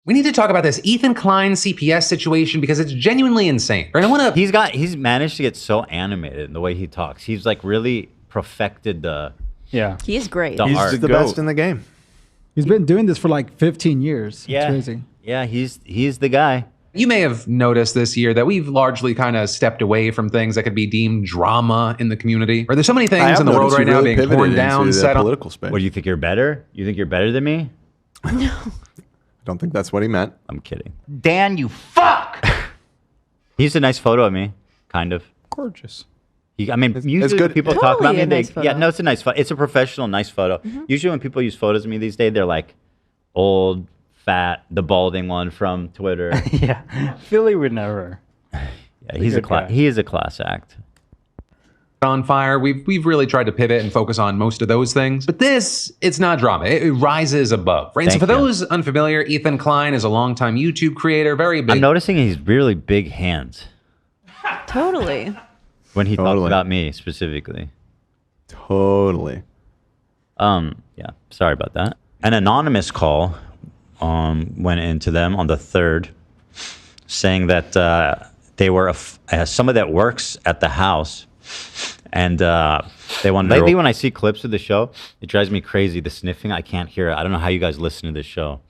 We need to talk about this Ethan Klein CPS situation because it's genuinely insane. Right? I want to. He's managed to get so animated in the way he talks. He's like really perfected the. Yeah, he is great. He's the best in the game. He's been doing this for like 15 years. Yeah, it's crazy. Yeah, he's the guy. You may have noticed this year that we've largely kind of stepped away from things that could be deemed drama in the community. Or there's so many things in the world right now being torn down, set on political space. What, do you think you're better? You think you're better than me? No. I don't think that's what he meant. I'm kidding. Dan, you fuck! He's a nice photo of me, kind of. Gorgeous. I mean, usually good. people Totally talk about me. nice photo. Yeah, no, it's a nice photo. It's a professional, nice photo. Usually when people use photos of me these days, they're like old, fat, the balding one from Twitter. Yeah, Philly would never. Yeah, he is a class act. on fire. We've really tried to pivot and focus on most of those things. But this, it's not drama. It rises above, right? And so for those unfamiliar, Ethan Klein is a longtime YouTube creator, very big. I'm noticing he's really big hands. Totally. When he talks about me specifically. Totally. Yeah, sorry about that. An anonymous call went into them on the 3rd saying that they were somebody that works at the house, and they wanted. Lately, when I see clips of the show, it drives me crazy. The sniffing, I can't hear it. I don't know how you guys listen to this show.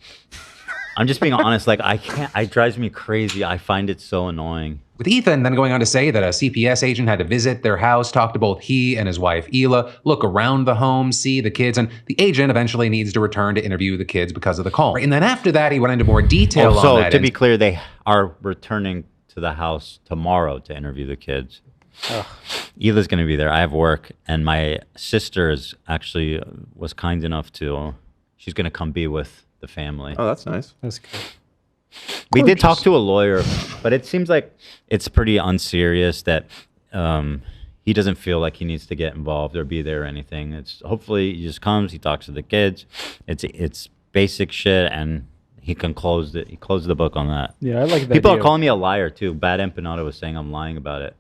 I'm just being honest. Like I can't. It drives me crazy. I find it so annoying. With Ethan then going on to say that a CPS agent had to visit their house, talk to both he and his wife, Hila, look around the home, see the kids, and the agent eventually needs to return to interview the kids because of the call. And then after that, he went into more detail on that. So to be clear, they are returning to the house tomorrow to interview the kids. Hila's going to be there. I have work, and my sister is actually was kind enough to, she's going to come be with the family. Oh, that's nice. That's good. We did talk to a lawyer, but it seems like it's pretty unserious that he doesn't feel like he needs to get involved or be there or anything. It's hopefully he just comes, he talks to the kids. It's basic shit, and he can close it. He closed the book on that. Yeah, I like that. People are calling me a liar too. Bad Empanada was saying I'm lying about it.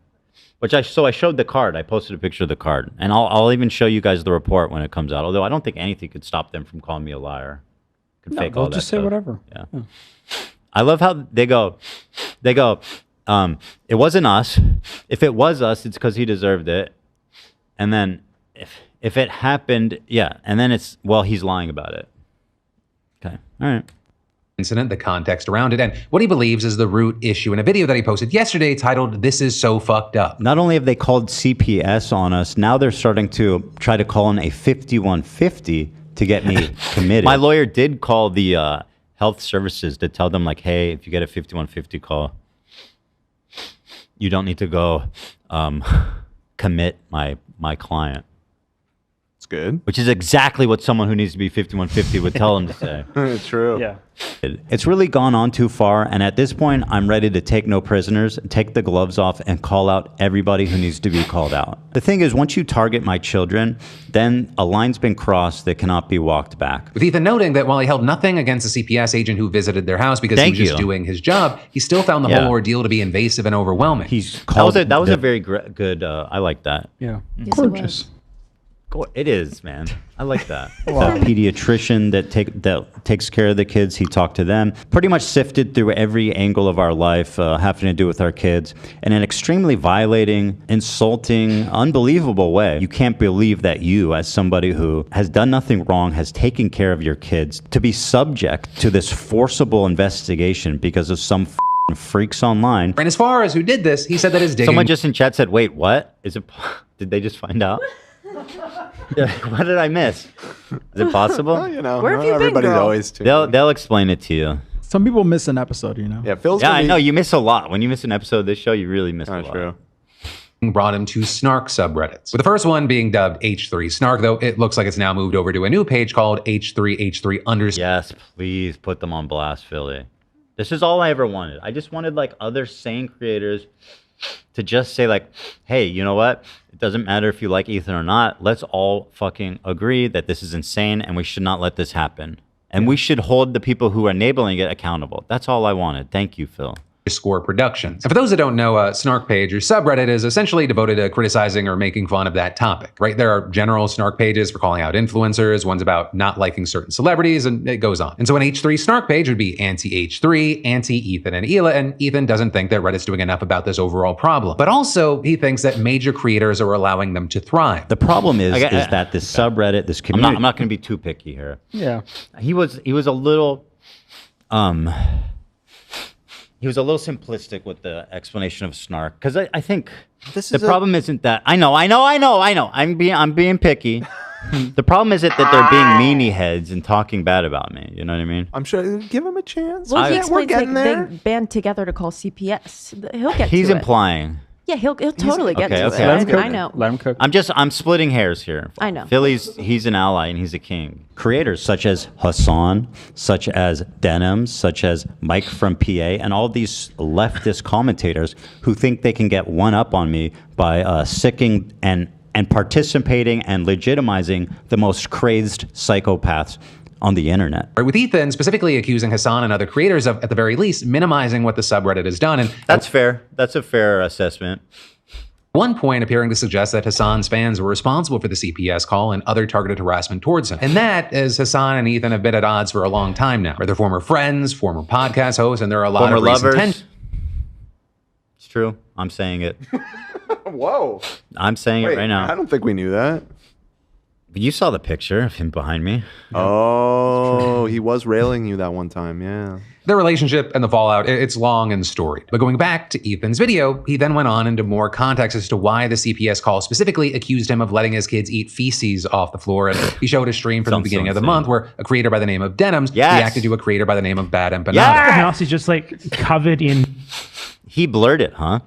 Which I showed the card. I posted a picture of the card, and I'll even show you guys the report when it comes out. Although I don't think anything could stop them from calling me a liar. Could fake all they'll that just say stuff. whatever. Yeah. I love how they go, it wasn't us. If it was us, it's because he deserved it. And then if it happened, yeah. And then it's, well, he's lying about it. Okay. All right. Incident, the context around it, and what he believes is the root issue in a video that he posted yesterday titled, "This is so fucked up." Not only have they called CPS on us, now they're starting to try to call in a 5150 to get me committed. My lawyer did call the health services to tell them, like, hey, if you get a 5150 call, you don't need to go commit my client. It's good. Which is exactly what someone who needs to be 5150 would tell them to say. It's true. Yeah. It's really gone on too far, and at this point, I'm ready to take no prisoners, take the gloves off, and call out everybody who needs to be called out. The thing is, once you target my children, then a line's been crossed that cannot be walked back. With Ethan noting that while he held nothing against the CPS agent who visited their house because he was just doing his job, he still found the whole ordeal to be invasive and overwhelming. That was a very good, I like that. Yeah. Yes, Gorgeous. It is, man. I like that. The pediatrician that takes care of the kids, he talked to them. Pretty much sifted through every angle of our life having to do with our kids in an extremely violating, insulting, unbelievable way. You can't believe that you, as somebody who has done nothing wrong, has taken care of your kids, to be subject to this forcible investigation because of some freaks online. And as far as who did this, he said that his digging... Someone just in chat said, wait, what? Did they just find out? What did I miss? Is it possible? Well, you know, where have you been, everybody's girl? always too. They'll explain it to you. Some people miss an episode, you know? Yeah, Phil's I know. You miss a lot. When you miss an episode of this show, you really miss a lot. True. brought him to snark subreddits. With the first one being dubbed H3 Snark, though it looks like it's now moved over to a new page called H3H3_. Yes, please put them on blast, Philly. This is all I ever wanted. I just wanted like other sane creators to just say like, hey, you know what? It doesn't matter if you like Ethan or not. Let's all fucking agree that this is insane and we should not let this happen. And we should hold the people who are enabling it accountable. That's all I wanted. Thank you, Phil. Score Productions. And for those that don't know, a snark page or subreddit is essentially devoted to criticizing or making fun of that topic, right? There are general snark pages for calling out influencers, ones about not liking certain celebrities, and it goes on. And so an H3 snark page would be anti-H3, anti-Ethan and Hila, and Ethan doesn't think that Reddit's doing enough about this overall problem. But also, he thinks that major creators are allowing them to thrive. The problem is that this subreddit, this community... I'm not going to be too picky here. Yeah. He was a little... He was a little simplistic with the explanation of snark, because I think the problem isn't that I know. I'm being picky. The problem isn't that they're being meanie heads and talking bad about me. You know what I mean? I'm sure. Give him a chance. Well, he We're explains getting there. they band together to call CPS. He'll get He's to it. implying. Yeah, he'll totally get to okay. it. I know. Let him cook. I'm splitting hairs here. I know. He's an ally and he's a king. Creators such as Hassan, such as Denims, such as Mike from PA, and all these leftist commentators who think they can get one up on me by sicking and participating and legitimizing the most crazed psychopaths on the internet. Right, with Ethan specifically accusing Hassan and other creators of, at the very least, minimizing what the subreddit has done. And that's fair. That's a fair assessment. One point appearing to suggest that Hassan's fans were responsible for the CPS call and other targeted harassment towards him. And that, as Hassan and Ethan have been at odds for a long time now. They're former friends, former podcast hosts, and there are a lot former of recent lovers. tensions. It's true. I'm saying it. Whoa. I'm saying it right now. I don't think we knew that. You saw the picture of him behind me. Oh, he was railing you that one time, yeah. Their relationship and the fallout, it's long and storied. But going back to Ethan's video, he then went on into more context as to why the CPS call specifically accused him of letting his kids eat feces off the floor. And he showed a stream from the beginning of the month where a creator by the name of Denims reacted to a creator by the name of Bad Empanada. Everything else is just like covered in... He blurred it, huh?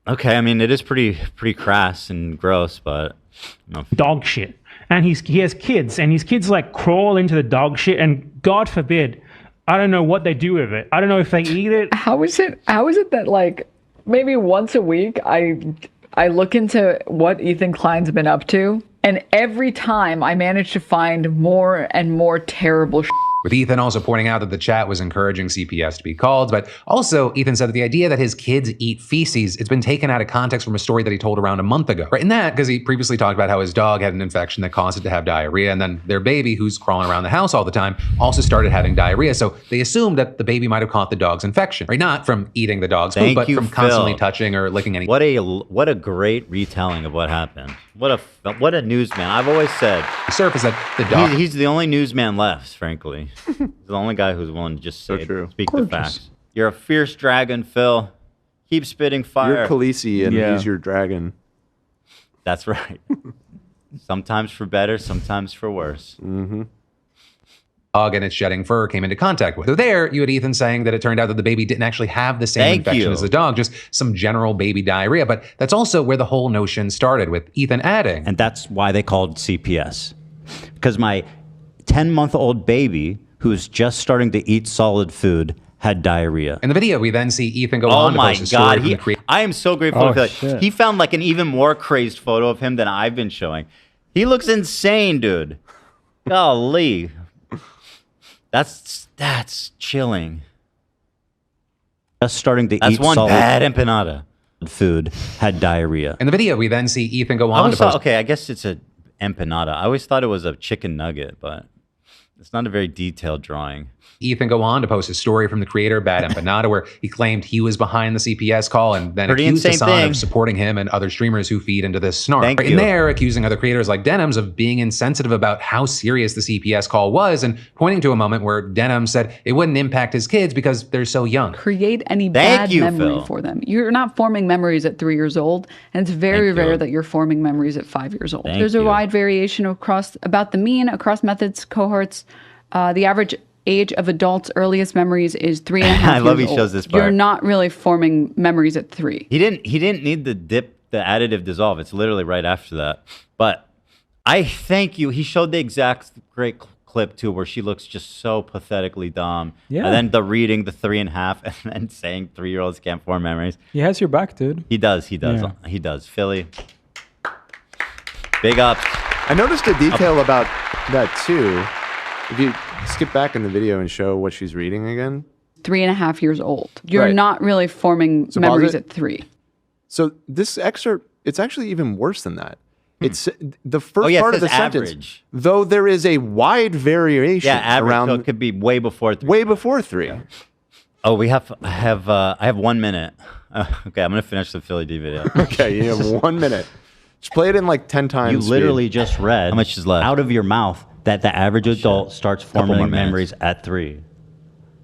Okay, I mean, it is pretty crass and gross, but... No. Dog shit. And he has kids, and his kids like crawl into the dog shit, and God forbid, I don't know what they do with it. I don't know if they eat it. How is it that like maybe once a week I look into what Ethan Klein's been up to, and every time I manage to find more and more terrible shit. With Ethan also pointing out that the chat was encouraging CPS to be called, but also Ethan said that the idea that his kids eat feces, it's been taken out of context from a story that he told around a month ago. Right in that, because he previously talked about how his dog had an infection that caused it to have diarrhea, and then their baby, who's crawling around the house all the time, also started having diarrhea. So they assumed that the baby might have caught the dog's infection, right? Not from eating the dog's food, but from constantly touching or licking any. What a great retelling of what happened. What a newsman. I've always said. The surface that the dog. He's the only newsman left, frankly. He's the only guy who's willing to just say, speak the facts. You're a fierce dragon, Phil. Keep spitting fire. You're Khaleesi and he's your dragon. That's right. Sometimes for better, sometimes for worse. Mm-hmm. Dog and its shedding fur came into contact with. So there, you had Ethan saying that it turned out that the baby didn't actually have the same infection as the dog, just some general baby diarrhea. But that's also where the whole notion started, with Ethan adding. And that's why they called CPS. Because my 10-month-old baby, who's just starting to eat solid food, had diarrhea. In the video, we then see Ethan go on to post a story from the creator. I am so grateful to feel like he found like an even more crazed photo of him than I've been showing. He looks insane, dude. Golly. That's chilling. Just starting to eat one solid bad empanada. Food had diarrhea. In the video, we then see Ethan go on to post. Okay, I guess it's a empanada. I always thought it was a chicken nugget, but it's not a very detailed drawing. Ethan go on to post a story from the creator, Bad Empanada, where he claimed he was behind the CPS call and then accused Hassan of supporting him and other streamers who feed into this snark. In there, accusing other creators like Denims of being insensitive about how serious the CPS call was, and pointing to a moment where Denims said it wouldn't impact his kids because they're so young. Create any bad memory for them. You're not forming memories at 3 years old, and it's very rare that you're forming memories at 5 years old. There's a wide variation across about the mean across methods, cohorts. The average age of adults' earliest memories is 3.5 years old. I love he shows this part. You're not really forming memories at 3. He didn't need the additive dissolve. It's literally right after that. But I thank you. He showed the exact great clip too, where she looks just so pathetically dumb. Yeah. And then the reading the 3.5 and then saying 3-year-olds can't form memories. He has your back, dude. He does. Yeah. He does. Philly. Big ups. I noticed a detail about that too. If you skip back in the video and show what she's reading again, 3.5 years old. You're Right. not really forming So memories pause it. at 3. So this excerpt, it's actually even worse than that. It's the first it part of the says sentence. average. Though there is a wide variation Yeah, average. around So it could be way before 3. way before 3. Oh, I have 1 minute. Okay, I'm gonna finish the Philly D video. Okay, you have 1 minute. Just play it in like 10 times. You literally just read how much is left out of your mouth that the average adult starts forming more memories at 3.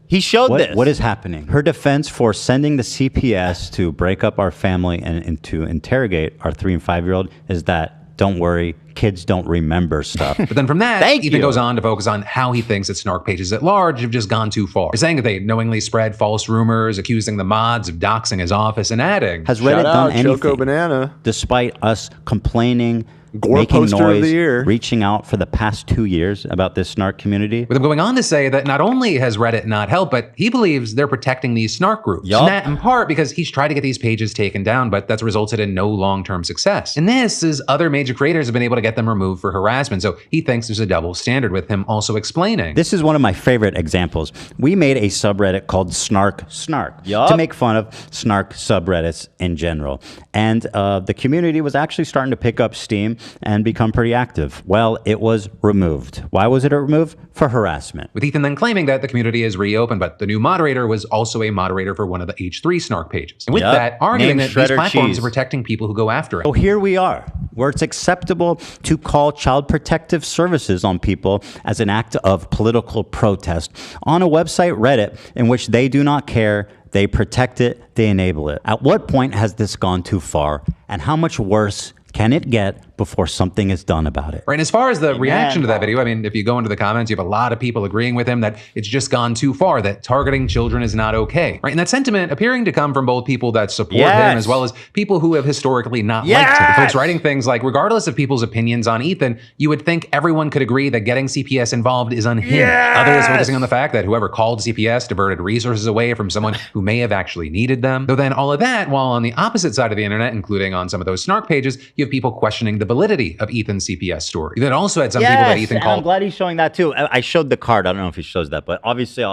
He showed this. What is happening? Her defense for sending the CPS to break up our family and to interrogate our 3 and 5-year-old is that, don't worry, kids don't remember stuff. But then from that, Ethan goes on to focus on how he thinks that snark pages at large have just gone too far. He's saying that they knowingly spread false rumors, accusing the mods of doxing his office, and adding, Has Reddit done anything? Choco Banana. Despite us complaining, Gore making poster of noise, the year. reaching out for the past 2 years about this snark community. with him going on to say that not only has Reddit not helped, but he believes they're protecting these snark groups. Yup. And that in part because he's tried to get these pages taken down, but that's resulted in no long-term success. And this is other major creators have been able to get them removed for harassment, so he thinks there's a double standard, with him also explaining. This is one of my favorite examples. We made a subreddit called Snark to make fun of snark subreddits in general. And the community was actually starting to pick up steam and become pretty active. Well, it was removed. Why was it removed? For harassment. With Ethan then claiming that the community is reopened, but the new moderator was also a moderator for one of the H3 snark pages. And with that, arguing Named that these Shredder platforms Cheese. are protecting people who go after it. So here we are, where it's acceptable to call child protective services on people as an act of political protest on a website, Reddit, in which they do not care. They protect it, they enable it. At what point has this gone too far? And how much worse can it get before something is done about it? Right, and as far as the reaction to that video, I mean, if you go into the comments, you have a lot of people agreeing with him that it's just gone too far, that targeting children is not okay. Right, and that sentiment appearing to come from both people that support him as well as people who have historically not liked him. Folks writing things like, regardless of people's opinions on Ethan, you would think everyone could agree that getting CPS involved is unhinged. Others focusing on the fact that whoever called CPS diverted resources away from someone who may have actually needed them. Though then all of that, while on the opposite side of the internet, including on some of those snark pages, you have people questioning the validity of Ethan's CPS story. You then also had some people that Ethan called. I'm glad he's showing that too. I showed the card. I don't know if he shows that, but obviously,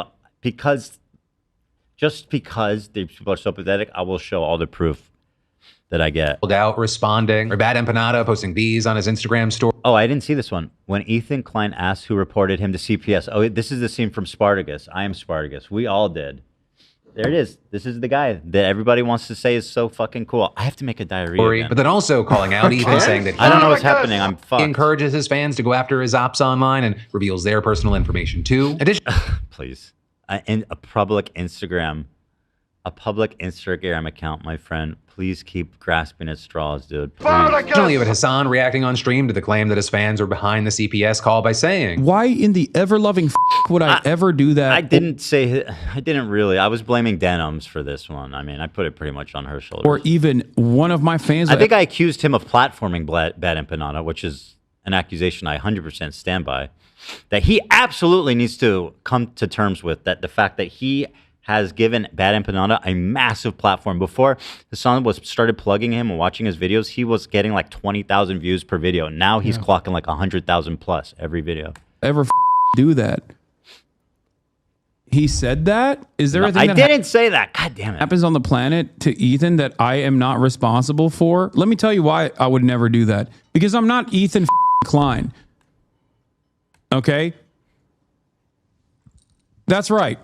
just because the people are so pathetic, I will show all the proof that I get. Out responding, or Bad Empanada posting these on his Instagram story. Oh, I didn't see this one. When Ethan Klein asked who reported him to CPS. Oh, this is the scene from Spartacus. I am Spartacus. We all did. There it is. This is the guy that everybody wants to say is so fucking cool. I have to make a diarrhea again. But then also calling out Ethan, saying that I don't know what's happening. I'm fucked. he encourages his fans to go after his ops online and reveals their personal information too. Please. In a public Instagram account, my friend. Please keep grasping at straws, dude. Please. Additionally, you had Hassan reacting on stream to the claim that his fans were behind the CPS call by saying, "Why in the ever-loving would I ever do that?" I didn't really. I was blaming Denims for this one. I mean, I put it pretty much on her shoulders. Or even one of my fans. I think I accused him of platforming Bad Empanada, which is an accusation I 100% stand by. That he absolutely needs to come to terms with, that the fact that he has given Bad Empanada a massive platform. Before Hassan started plugging him and watching his videos, he was getting like 20,000 views per video. Now he's clocking like 100,000 plus every video. Ever do that? He said that? Is there a thing I didn't say that. God damn it. Happens on the planet to Ethan that I am not responsible for? Let me tell you why I would never do that. Because I'm not Ethan Klein. Okay? That's right.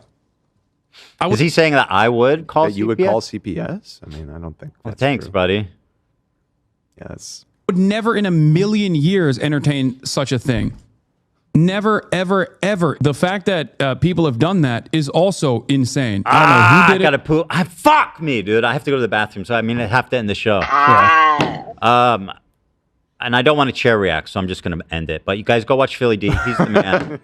Is he saying that I would call that CPS? you would call CPS? I mean, I don't think that's thanks, true. buddy. Yes. Would never in a million years entertain such a thing. Never, ever, ever. The fact that people have done that is also insane. I don't know who did I gotta poop. Fuck me, dude. I have to go to the bathroom. So I mean, I have to end the show. And I don't want to chair react, so I'm just gonna end it. But you guys go watch Philly D. He's the man.